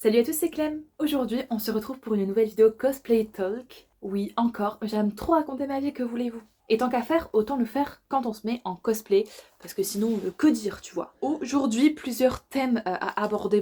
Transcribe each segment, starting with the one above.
Salut à tous, c'est Clem. Aujourd'hui, on se retrouve pour une nouvelle vidéo Cosplay Talk. Oui, encore, j'aime trop raconter ma vie, que voulez-vous? Et tant qu'à faire, autant le faire quand on se met en cosplay, parce que sinon, que dire, tu vois. Aujourd'hui, plusieurs thèmes à aborder,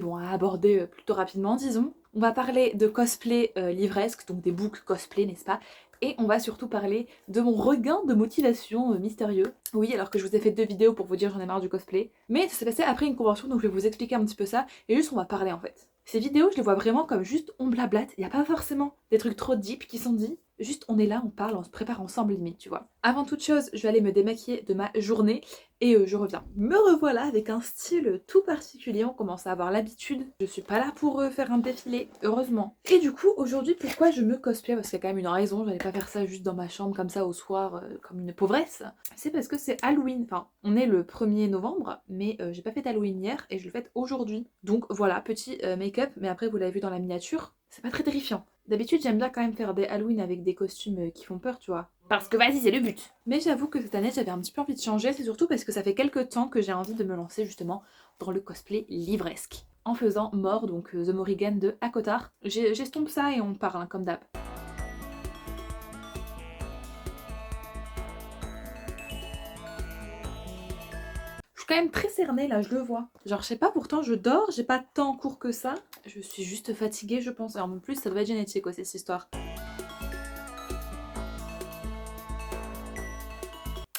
plutôt rapidement, disons. On va parler de cosplay livresque, donc des books cosplay, n'est-ce pas? Et on va surtout parler de mon regain de motivation mystérieux. Oui, alors que je vous ai fait 2 vidéos pour vous dire j'en ai marre du cosplay. Mais ça s'est passé après une convention, donc je vais vous expliquer un petit peu ça, et juste on va parler en fait. Ces vidéos, je les vois vraiment comme juste on blablate, il n'y a pas forcément des trucs trop deep qui sont dits, juste on est là, on parle, on se prépare ensemble limite, tu vois. Avant toute chose, je vais aller me démaquiller de ma journée et je reviens. Me revoilà avec un style tout particulier, on commence à avoir l'habitude. Je suis pas là pour faire un défilé, heureusement. Et du coup, aujourd'hui, pourquoi je me cosplay? Parce qu'il y a quand même une raison, j'allais pas faire ça juste dans ma chambre comme ça au soir, comme une pauvresse. C'est parce que c'est Halloween, enfin, on est le 1er novembre, mais j'ai pas fait Halloween hier et je le fête aujourd'hui. Donc voilà, petit make-up, mais après vous l'avez vu dans la miniature, c'est pas très terrifiant. D'habitude, j'aime bien quand même faire des Halloween avec des costumes qui font peur, tu vois. Parce que vas-y, c'est le but. Mais j'avoue que cette année, j'avais un petit peu envie de changer, c'est surtout parce que ça fait quelques temps que j'ai envie de me lancer justement dans le cosplay livresque. En faisant Mort, donc The Morrigan de Akotar. J'estompe ça et on parle, hein, comme d'hab. Je suis quand même très cernée là, je le vois. Genre, je sais pas, pourtant je dors, j'ai pas tant cours que ça. Je suis juste fatiguée, je pense. Alors, en plus, ça doit être génétique aussi, cette histoire.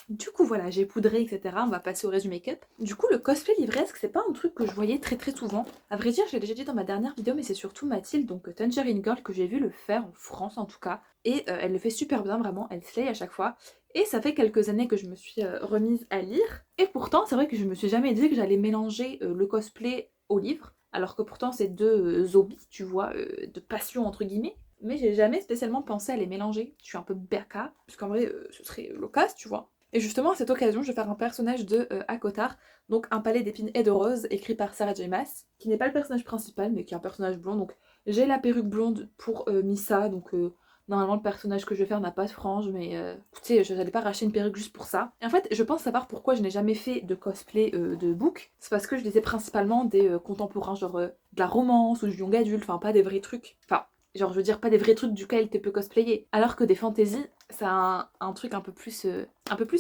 Du coup, voilà, j'ai poudré, etc. On va passer au résumé make-up. Du coup, le cosplay livresque, c'est pas un truc que je voyais très souvent. À vrai dire, je l'ai déjà dit dans ma dernière vidéo, mais c'est surtout Mathilde, donc Tangerine Girl, que j'ai vu le faire en France en tout cas. Et elle le fait super bien, vraiment, elle slay à chaque fois. Et ça fait quelques années que je me suis remise à lire. Et pourtant, c'est vrai que je me suis jamais dit que j'allais mélanger le cosplay au livre. Alors que pourtant, c'est deux hobbies, tu vois, de passion entre guillemets. Mais j'ai jamais spécialement pensé à les mélanger. Je suis un peu berka, parce qu'en vrai, ce serait loquace, tu vois. Et justement, à cette occasion, je vais faire un personnage de Akotar, donc un palais d'épines et de roses, écrit par Sarah J. Maas, qui n'est pas le personnage principal, mais qui est un personnage blond. Donc j'ai la perruque blonde pour Missa, donc normalement le personnage que je vais faire n'a pas de frange, mais écoutez, je n'allais pas racheter une perruque juste pour ça. Et en fait, je pense savoir pourquoi je n'ai jamais fait de cosplay de book. C'est parce que je lisais principalement des contemporains, genre de la romance ou du young adulte, enfin pas des vrais trucs. Enfin, genre, je veux dire, pas des vrais trucs duquel tu peux cosplayer. Alors que des fantaisies, ça a un truc un peu plus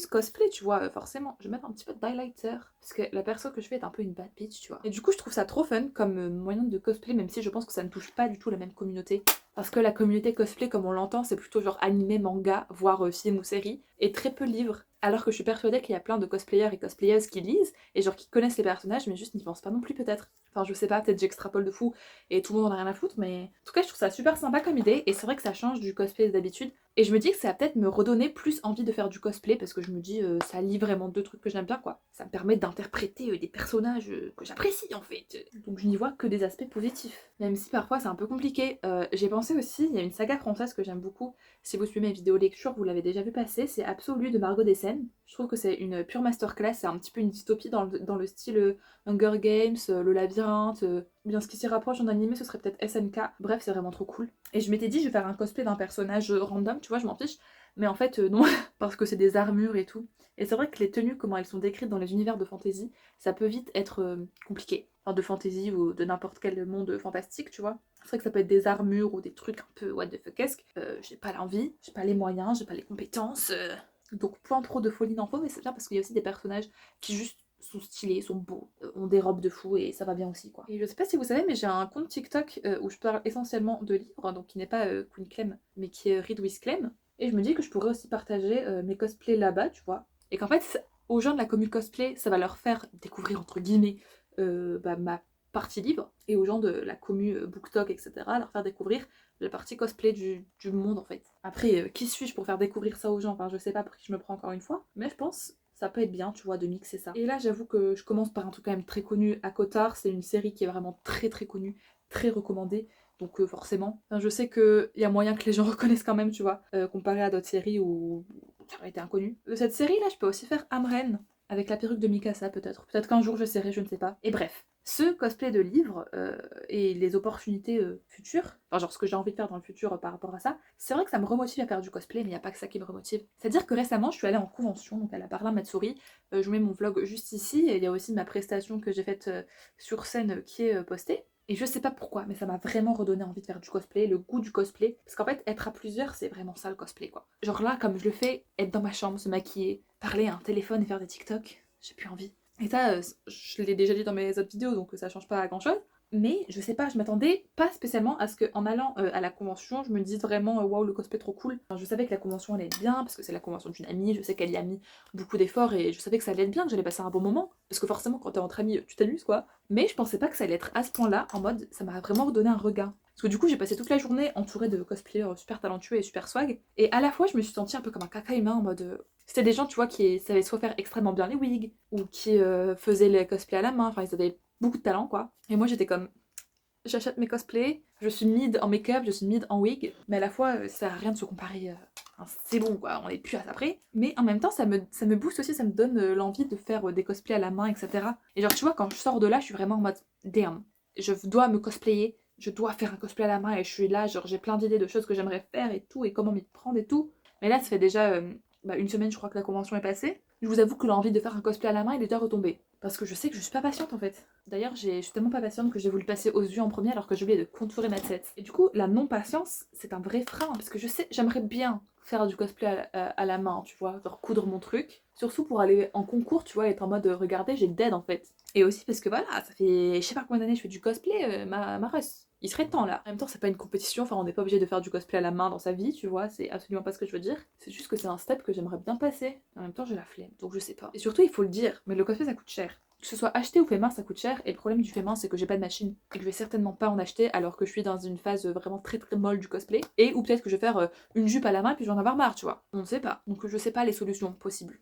cosplay, tu vois, forcément. Je vais mettre un petit peu d'highlighter, parce que la perso que je fais est un peu une bad bitch, tu vois. Et du coup, je trouve ça trop fun comme moyen de cosplay, même si je pense que ça ne touche pas du tout la même communauté. Parce que la communauté cosplay, comme on l'entend, c'est plutôt genre animé, manga, voire film ou série, et très peu livres. Alors que je suis persuadée qu'il y a plein de cosplayers et cosplayeuses qui lisent, et genre qui connaissent les personnages, mais juste n'y pensent pas non plus peut-être. Enfin, je sais pas, peut-être j'extrapole de fou, et tout le monde en a rien à foutre, mais en tout cas, je trouve ça super sympa comme idée, et c'est vrai que ça change du cosplay d'habitude. Et je me dis que ça va peut-être me redonner plus envie de faire du cosplay parce que je me dis ça lie vraiment deux trucs que j'aime bien quoi. Ça me permet d'interpréter des personnages que j'apprécie en fait. Donc je n'y vois que des aspects positifs. Même si parfois c'est un peu compliqué. J'ai pensé aussi, il y a une saga française que j'aime beaucoup. Si vous suivez mes vidéos lecture, vous l'avez déjà vu passer, c'est Absolu de Margot Dessen. Je trouve que c'est une pure masterclass, c'est un petit peu une dystopie dans le style Hunger Games, le labyrinthe, bien ce qui s'y rapproche en animé ce serait peut-être SNK. Bref, c'est vraiment trop cool. Et je m'étais dit, je vais faire un cosplay d'un personnage random, tu vois, je m'en fiche. Mais en fait, non, parce que c'est des armures et tout. Et c'est vrai que les tenues, comment elles sont décrites dans les univers de fantasy, ça peut vite être compliqué. Enfin, de fantasy ou de n'importe quel monde fantastique, tu vois. C'est vrai que ça peut être des armures ou des trucs un peu what the fuckesque. J'ai pas l'envie, j'ai pas les moyens, j'ai pas les compétences. Donc, point trop de folie d'infos, mais c'est bien parce qu'il y a aussi des personnages qui juste sont stylés, sont beaux, ont des robes de fou et ça va bien aussi quoi. Et je sais pas si vous savez, mais j'ai un compte TikTok où je parle essentiellement de livres, donc qui n'est pas Queen Clem, mais qui est Read with Clem. Et je me dis que je pourrais aussi partager mes cosplays là-bas, tu vois. Et qu'en fait, aux gens de la commu cosplay, ça va leur faire découvrir entre guillemets ma partie livre, et aux gens de la commu BookTok, etc., leur faire découvrir la partie cosplay du monde en fait. Après, qui suis-je pour faire découvrir ça aux gens? Enfin, je sais pas pour qui je me prends encore une fois, mais je pense ça peut être bien, tu vois, de mixer ça. Et là, j'avoue que je commence par un truc quand même très connu, Akotar, c'est une série qui est vraiment très connue, très recommandée, donc forcément. Enfin, je sais qu'il y a moyen que les gens reconnaissent quand même, tu vois, comparé à d'autres séries où ça aurait été inconnu. De cette série-là, je peux aussi faire Amren, avec la perruque de Mikasa peut-être. Peut-être qu'un jour j'essaierai, je ne sais pas. Et bref, ce cosplay de livre et les opportunités futures, enfin genre ce que j'ai envie de faire dans le futur par rapport à ça, c'est vrai que ça me remotive à faire du cosplay, mais il n'y a pas que ça qui me remotive. C'est-à-dire que récemment, je suis allée en convention, donc à la Berlin Matsuri, je vous mets mon vlog juste ici, et il y a aussi ma prestation que j'ai faite sur scène qui est postée. Et je sais pas pourquoi, mais ça m'a vraiment redonné envie de faire du cosplay, le goût du cosplay. Parce qu'en fait, être à plusieurs, c'est vraiment ça le cosplay, quoi. Genre là, comme je le fais, être dans ma chambre, se maquiller, parler à un téléphone et faire des TikTok, j'ai plus envie. Et ça, je l'ai déjà dit dans mes autres vidéos, donc ça change pas grand chose. Mais je sais pas, je m'attendais pas spécialement à ce qu'en allant à la convention, je me dise vraiment waouh, le cosplay trop cool. Enfin, je savais que la convention allait être bien, parce que c'est la convention d'une amie, je sais qu'elle y a mis beaucoup d'efforts et je savais que ça allait être bien, que j'allais passer un bon moment. Parce que forcément, quand t'es entre amis, tu t'amuses quoi. Mais je pensais pas que ça allait être à ce point-là, en mode ça m'a vraiment redonné un regain. Parce que du coup, j'ai passé toute la journée entourée de cosplayers super talentueux et super swag. Et à la fois, je me suis sentie un peu comme un caca humain en mode. C'était des gens, tu vois, qui savaient soit faire extrêmement bien les wigs, ou qui faisaient les cosplays à la main, enfin, ils avaient beaucoup de talent quoi. Et moi, j'étais comme j'achète mes cosplays, je suis mid en make-up, je suis mid en wig, mais à la fois, ça sert à rien de se comparer. Enfin, c'est bon quoi, on est plus à ça près. Mais en même temps, ça me booste aussi, ça me donne l'envie de faire des cosplays à la main, etc. Et genre, tu vois, quand je sors de là, je suis vraiment en mode damn, je dois me cosplayer, je dois faire un cosplay à la main et je suis là, genre, j'ai plein d'idées de choses que j'aimerais faire et tout, et comment m'y prendre et tout. Mais là, ça fait déjà une semaine, je crois que la convention est passée. Je vous avoue que l'envie de faire un cosplay à la main, il est déjà retombé. Parce que je sais que je suis pas patiente en fait. D'ailleurs, je suis tellement pas patiente que j'ai voulu passer aux yeux en premier alors que j'ai oublié de contourer ma tête. Et du coup, la non-patience, c'est un vrai frein. Parce que je sais, j'aimerais bien faire du cosplay à la main, tu vois, genre coudre mon truc. Surtout pour aller en concours, tu vois, être en mode regardez, j'ai dead en fait. Et aussi parce que voilà, ça fait je sais pas combien d'années je fais du cosplay, ma russe. Il serait temps là. En même temps, c'est pas une compétition, enfin, on n'est pas obligé de faire du cosplay à la main dans sa vie, tu vois, c'est absolument pas ce que je veux dire. C'est juste que c'est un step que j'aimerais bien passer. En même temps, j'ai la flemme, donc je sais pas. Et surtout, il faut le dire, mais le cosplay ça coûte cher. Que ce soit acheté ou fait main, ça coûte cher. Et le problème du fait main, c'est que j'ai pas de machine. Et que je vais certainement pas en acheter alors que je suis dans une phase vraiment très très molle du cosplay. Et ou peut-être que je vais faire une jupe à la main et puis je vais en avoir marre, tu vois. On ne sait pas. Donc je sais pas les solutions possibles.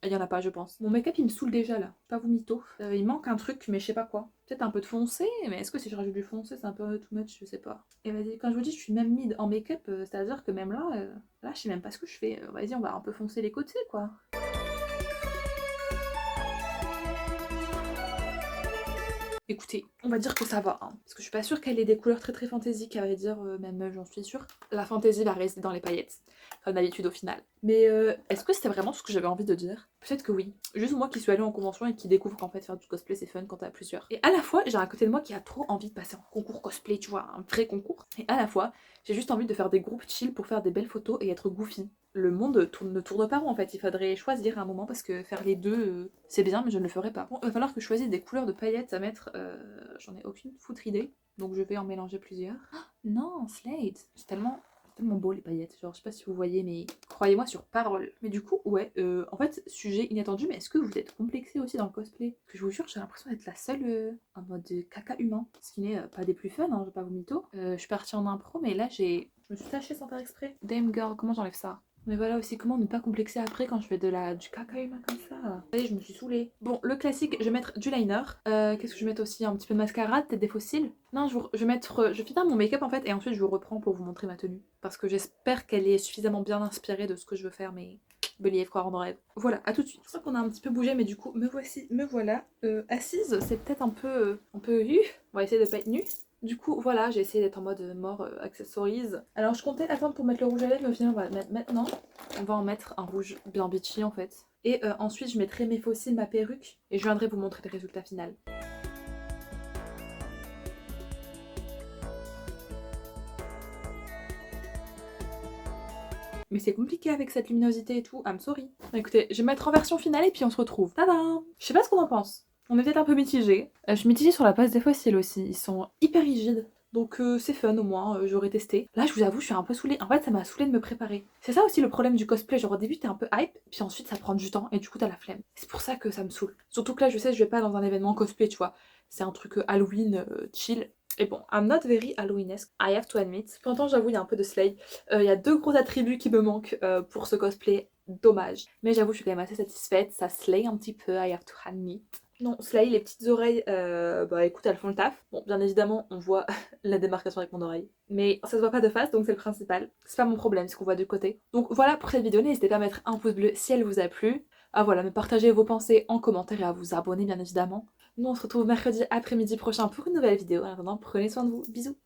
Il y en a pas, je pense. Mon make-up il me saoule déjà là. Pas vous mytho. Il manque un truc, mais je sais pas quoi. Peut-être un peu de foncé, mais est-ce que si je rajoute du foncé, c'est un peu too much, je sais pas. Et vas-y, quand je vous dis je suis même mid en make-up, c'est-à-dire que même là, je sais même pas ce que je fais. Vas-y, on va un peu foncer les côtés quoi. Écoutez, on va dire que ça va, hein, parce que je suis pas sûre qu'elle ait des couleurs très très fantaisiques, à vrai dire, même j'en suis sûre. La fantaisie va rester dans les paillettes, comme d'habitude au final. Mais est-ce que c'était vraiment ce que j'avais envie de dire? Peut-être que oui. Juste moi qui suis allée en convention et qui découvre qu'en fait faire du cosplay c'est fun quand t'as plusieurs. Et à la fois, j'ai un côté de moi qui a trop envie de passer en concours cosplay, tu vois, un vrai concours. Et à la fois, j'ai juste envie de faire des groupes chill pour faire des belles photos et être goofy. Le monde ne tourne pas rond en fait, il faudrait choisir à un moment parce que faire les deux c'est bien mais je ne le ferai pas. Bon, il va falloir que je choisisse des couleurs de paillettes à mettre, j'en ai aucune foutre idée, donc je vais en mélanger plusieurs. Oh, non, Slade, c'est tellement beau les paillettes, genre je sais pas si vous voyez mais croyez-moi sur parole. Mais du coup ouais, en fait sujet inattendu, mais est-ce que vous êtes complexé aussi dans le cosplay? Parce que je vous jure j'ai l'impression d'être la seule en mode caca humain, ce qui n'est pas des plus fun, hein, je vais pas vous mytho. Je suis partie en impro mais là je me suis tachée sans faire exprès. Damn girl, comment j'enlève ça? Mais voilà aussi comment ne pas complexer après quand je fais du caca humain comme ça. Allez, je me suis saoulée. Bon, le classique, je vais mettre du liner. Qu'est-ce que je vais mettre aussi? Un petit peu de mascara, peut-être des faux cils. Non, je vais mettre... je finis mon make-up en fait et ensuite je vous reprends pour vous montrer ma tenue. Parce que j'espère qu'elle est suffisamment bien inspirée de ce que je veux faire, mais... Believe, croire en rêve. Voilà, à tout de suite. Je crois qu'on a un petit peu bougé, mais du coup, me voilà. Assise, c'est peut-être un peu... On va essayer de pas être nue. Du coup, voilà, j'ai essayé d'être en mode mort accessories. Alors, je comptais attendre pour mettre le rouge à lèvres, mais au final, on va le mettre maintenant. On va en mettre un rouge bien bitchy, en fait. Et ensuite, je mettrai mes faux cils, ma perruque, et je viendrai vous montrer le résultat final. Mais c'est compliqué avec cette luminosité et tout, I'm sorry. Écoutez, je vais mettre en version finale et puis on se retrouve. Tadam! Je sais pas ce qu'on en pense. On est peut-être un peu mitigés. Je suis mitigée sur la base des fossiles aussi, ils sont hyper rigides. Donc c'est fun au moins, j'aurais testé. Là je vous avoue je suis un peu saoulée, en fait ça m'a saoulée de me préparer. C'est ça aussi le problème du cosplay, genre au début t'es un peu hype, puis ensuite ça prend du temps et du coup t'as la flemme. C'est pour ça que ça me saoule. Surtout que là je sais je vais pas dans un événement cosplay tu vois. C'est un truc Halloween chill. Et bon, I'm not very Halloweenesque, I have to admit. Pourtant j'avoue il y a un peu de Slay. Il y a deux gros attributs qui me manquent pour ce cosplay, dommage. Mais j'avoue je suis quand même assez satisfaite, ça slay un petit peu, I have to admit. Non, Slay, les petites oreilles, bah écoute, elles font le taf. Bon, bien évidemment, on voit la démarcation avec mon oreille. Mais ça se voit pas de face, donc c'est le principal. C'est pas mon problème, ce qu'on voit de côté. Donc voilà pour cette vidéo, n'hésitez pas à mettre un pouce bleu si elle vous a plu. Ah voilà, me partager vos pensées en commentaire et à vous abonner, bien évidemment. Nous, on se retrouve mercredi après-midi prochain pour une nouvelle vidéo. En attendant, prenez soin de vous. Bisous.